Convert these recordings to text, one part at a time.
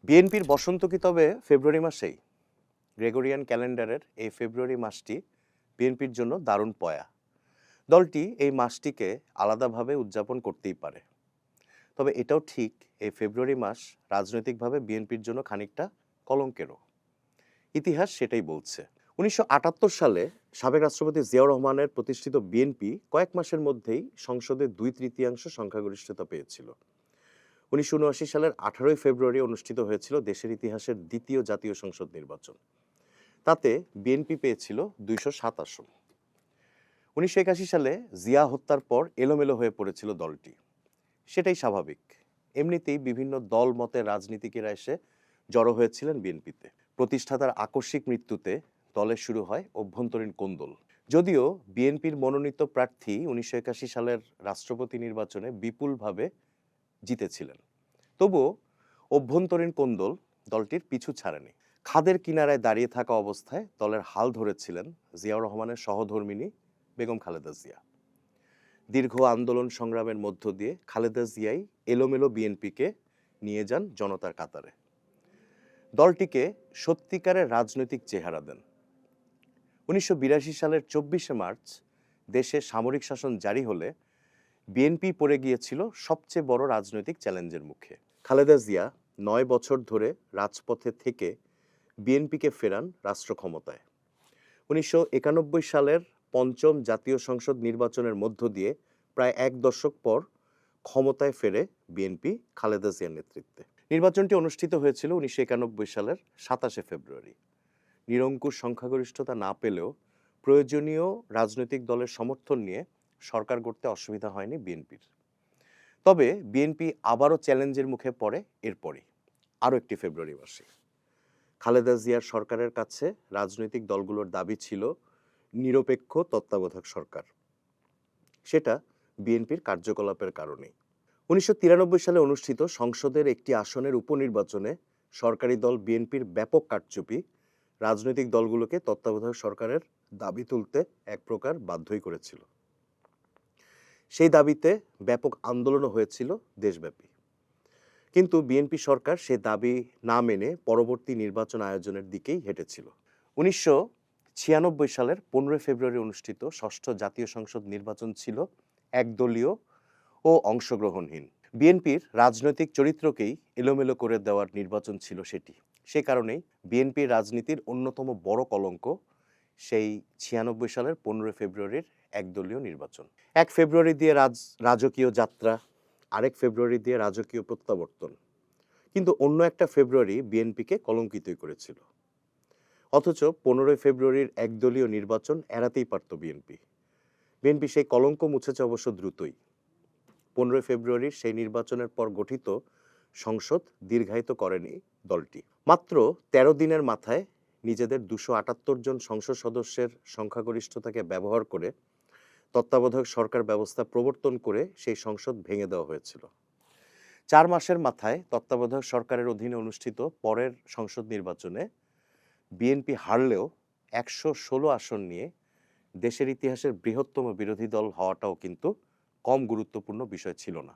বিএনপির বসন্ত কি তবে ফেব্রুয়ারি মাসেই? গ্রেগরিয়ান ক্যালেন্ডারের এই ফেব্রুয়ারি মাসটি বিএনপির জন্য দারুণ পয়া। দলটি এই মাসটিকে আলাদাভাবে উদযাপন করতেই পারে। তবে এটাও ঠিক, এই ফেব্রুয়ারি মাস রাজনৈতিকভাবে বিএনপির জন্য খানিকটা কলঙ্কেরও। ইতিহাস সেটাই বলছে। ১৯৭৮ সালে সাবেক রাষ্ট্রপতি জিয়াউর রহমানের প্রতিষ্ঠিত বিএনপি কয়েক মাসের মধ্যেই সংসদে ২/৩ সংখ্যাগরিষ্ঠতা পেয়েছিল। ১৯৭৯ সালের ১৮ই ফেব্রুয়ারি অনুষ্ঠিত হয়েছিল দেশের ইতিহাসের দ্বিতীয় জাতীয় সংসদ নির্বাচন। তাতে বিএনপি পেয়েছিল ২০৭ আসন। ১৯৮১ সালে জিয়া হত্যার পর এলোমেলো হয়ে পড়েছিল দলটি। সেটাই স্বাভাবিক। এমনিতেই বিভিন্ন দল মতের রাজনীতিকেরা এসে জড়ো হয়েছিলেন বিএনপিতে। প্রতিষ্ঠাতার আকস্মিক মৃত্যুতে দলের শুরু হয় অভ্যন্তরীণ কোন্দল। যদিও বিএনপির মনোনীত প্রার্থী ১৯৮১ সালের রাষ্ট্রপতি নির্বাচনে বিপুলভাবে জিতেছিলেন, তবুও অভ্যন্তরীণ কোন্দল দলটির পিছু ছাড়েনি। খাদের কিনারায় দাঁড়িয়ে থাকা অবস্থায় দলের হাল ধরেছিলেন জিয়াউর রহমানের সহধর্মিণী বেগম খালেদা জিয়া। দীর্ঘ আন্দোলন সংগ্রামের মধ্য দিয়ে খালেদা জিয়াই এলোমেলো বিএনপিকে নিয়ে যান জনতার কাতারে। দলটিকে সত্যিকারের রাজনৈতিক চেহারা দেন। ১৯৮২ সালের ২৪শে মার্চ দেশে সামরিক শাসন জারি হলে বিএনপি পড়ে গিয়েছিল সবচেয়ে বড় রাজনৈতিক চ্যালেঞ্জের মুখে। খালেদা জিয়া ৯ বছর ধরে রাজপথে থেকে বিএনপিকে ফেরান রাষ্ট্র ক্ষমতায়। ১৯৯১ সালের পঞ্চম জাতীয় সংসদ নির্বাচনের মধ্য দিয়ে প্রায় এক দশক পর ক্ষমতায় ফেরে বিএনপি খালেদা জিয়ার নেতৃত্বে। নির্বাচনটি অনুষ্ঠিত হয়েছিল ১৯৯১ সালের ২৭শে ফেব্রুয়ারি। নিরঙ্কুশ সংখ্যাগরিষ্ঠতা না পেলেও প্রয়োজনীয় রাজনৈতিক দলের সমর্থন নিয়ে সরকার গড়তে অসুবিধা হয়নি বিএনপির। তবে বিএনপি আবারও চ্যালেঞ্জের মুখে পড়ে এরপরই, আরও একটি ফেব্রুয়ারি মাসে। খালেদা জিয়ার সরকারের কাছে রাজনৈতিক দলগুলোর দাবি ছিল নিরপেক্ষ তত্ত্বাবধায়ক সরকার। সেটা বিএনপির কার্যকলাপের কারণেই। ১৯৯৩ সালে অনুষ্ঠিত সংসদের একটি আসনের উপনির্বাচনে সরকারি দল বিএনপির ব্যাপক কারচুপি রাজনৈতিক দলগুলোকে তত্ত্বাবধায়ক সরকারের দাবি তুলতে এক প্রকার বাধ্যই করেছিল। সেই দাবিতে ব্যাপক আন্দোলনও হয়েছিল দেশব্যাপী। কিন্তু বিএনপি সরকার সে দাবি না মেনে পরবর্তী নির্বাচন আয়োজনের দিকেই হেঁটেছিল। ১৯৯৬ সালের ১৫ ফেব্রুয়ারি অনুষ্ঠিত ষষ্ঠ জাতীয় সংসদ নির্বাচন ছিল একদলীয় ও অংশগ্রহণহীন। বিএনপির রাজনৈতিক চরিত্রকেই এলোমেলো করে দেওয়ার নির্বাচন ছিল সেটি। সে কারণেই বিএনপির রাজনীতির অন্যতম বড় কলঙ্ক সেই ৯৬ সালের ১৫ ফেব্রুয়ারির একদলীয় নির্বাচন। ১ ফেব্রুয়ারি দিয়ে রাজকীয় যাত্রা, আরেক ফেব্রুয়ারি দিয়ে রাজকীয় প্রত্যাবর্তন। কিন্তু অন্য একটা ফেব্রুয়ারি বিএনপিকে কলঙ্কিতই করেছিল। অথচ ১৫ ফেব্রুয়ারির একদলীয় নির্বাচন এড়াতেই পারত বিএনপি। বিএনপি সেই কলঙ্ক মুছেছে অবশ্য দ্রুতই। ১৫ ফেব্রুয়ারির সেই নির্বাচনের পর গঠিত সংসদ দীর্ঘায়িত করেনি দলটি। মাত্র ১৩ দিনের মাথায় নিজেদের ২৭৮ জন সংসদ সদস্যের সংখ্যাগরিষ্ঠতাকে ব্যবহার করে তত্ত্বাবধায়ক সরকার ব্যবস্থা প্রবর্তন করে সেই সংসদ ভেঙে দেওয়া হয়েছিল। ৪ মাসের মাথায় তত্ত্বাবধায়ক সরকারের অধীনে অনুষ্ঠিত পরের সংসদ নির্বাচনে বিএনপি হারলেও ১১৬ আসন নিয়ে দেশের ইতিহাসের বৃহত্তম বিরোধী দল হওয়াটাও কিন্তু কম গুরুত্বপূর্ণ বিষয় ছিল না।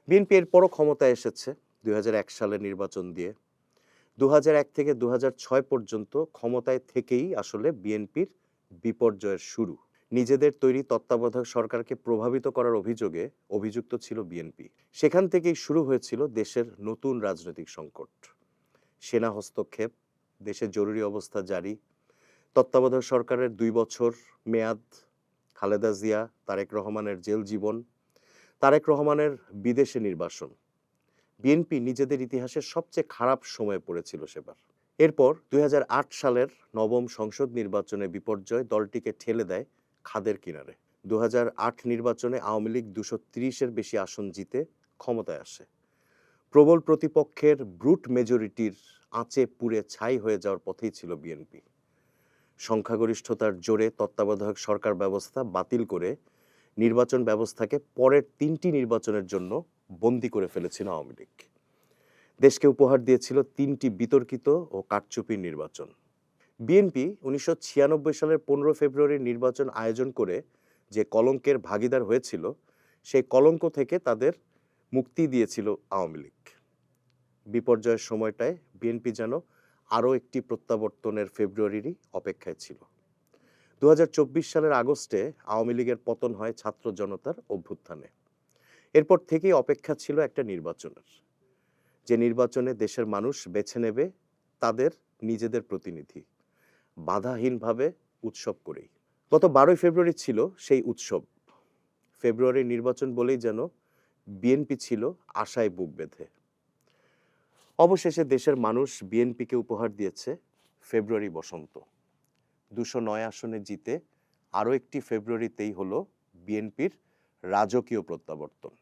বিএনপি এরপরও ক্ষমতায় এসেছে ২০০১ সালের নির্বাচন দিয়ে। ২০০১ থেকে ২০০৬ পর্যন্ত ক্ষমতায় থেকেই আসলে বিএনপির বিপর্যয়ের শুরু। নিজেদের তৈরি তত্ত্বাবধায়ক সরকারকে প্রভাবিত করার অভিযোগে অভিযুক্ত ছিল বিএনপি। সেখান থেকেই শুরু হয়েছিল দেশের নতুন রাজনৈতিক সংকট। সেনা হস্তক্ষেপ, দেশে জরুরি অবস্থা জারি, তত্ত্বাবধায়ক সরকারের ২ বছর মেয়াদ, খালেদা জিয়া, তারেক রহমানের জেল জীবন, তারেক রহমানের বিদেশে নির্বাসন। বিএনপি নিজেদের ইতিহাসের সবচেয়ে খারাপ সময়ে পড়েছিল সেবার। এরপর ২০০৮ সালের নবম সংসদ নির্বাচনে বিপর্যয় দলটিকে ঠেলে দেয় খাদের কিনারে। ২০০৮ নির্বাচনে আওয়ামী লীগ ২৩০-এর বেশি আসন জিতে ক্ষমতায় আসে। প্রবল প্রতিপক্ষের ব্রুট মেজরিটির আঁচে পুড়ে ছাই হয়ে যাওয়ার পথেই ছিল বিএনপি। সংখ্যাগরিষ্ঠতার জোরে তত্ত্বাবধায়ক সরকার ব্যবস্থা বাতিল করে নির্বাচন ব্যবস্থাকে পরের ৩টি নির্বাচনের জন্য বন্দী করে ফেলেছিল আওয়ামী লীগ। দেশকে উপহার দিয়েছিল ৩টি বিতর্কিত ও কারচুপির নির্বাচন। বিএনপি ১৯৯৬ সালের ১৫ ফেব্রুয়ারির নির্বাচন আয়োজন করে যে কলঙ্কের ভাগিদার হয়েছিল, সেই কলঙ্ক থেকে তাদের মুক্তি দিয়েছিল আওয়ামী লীগ। বিপর্যয়ের সময়টায় বিএনপি যেন আরও একটি প্রত্যাবর্তনের ফেব্রুয়ারিরই অপেক্ষায় ছিল। ২০২৪ সালের আগস্টে আওয়ামী লীগের পতন হয় ছাত্র জনতার অভ্যুত্থানে। এরপর থেকেই অপেক্ষা ছিল একটা নির্বাচনের, যে নির্বাচনে দেশের মানুষ বেছে নেবে তাদের নিজেদের প্রতিনিধি, বাধাহীনভাবে উৎসব করেই। গত ১২ই ফেব্রুয়ারি ছিল সেই উৎসব। ফেব্রুয়ারির নির্বাচন বলেই যেন বিএনপি ছিল আশায় বুক বেঁধে। অবশেষে দেশের মানুষ বিএনপিকে উপহার দিয়েছে ফেব্রুয়ারি বসন্ত। ২০৯ আসনে জিতে আরও একটি ফেব্রুয়ারিতেই হলো বিএনপির রাজকীয় প্রত্যাবর্তন।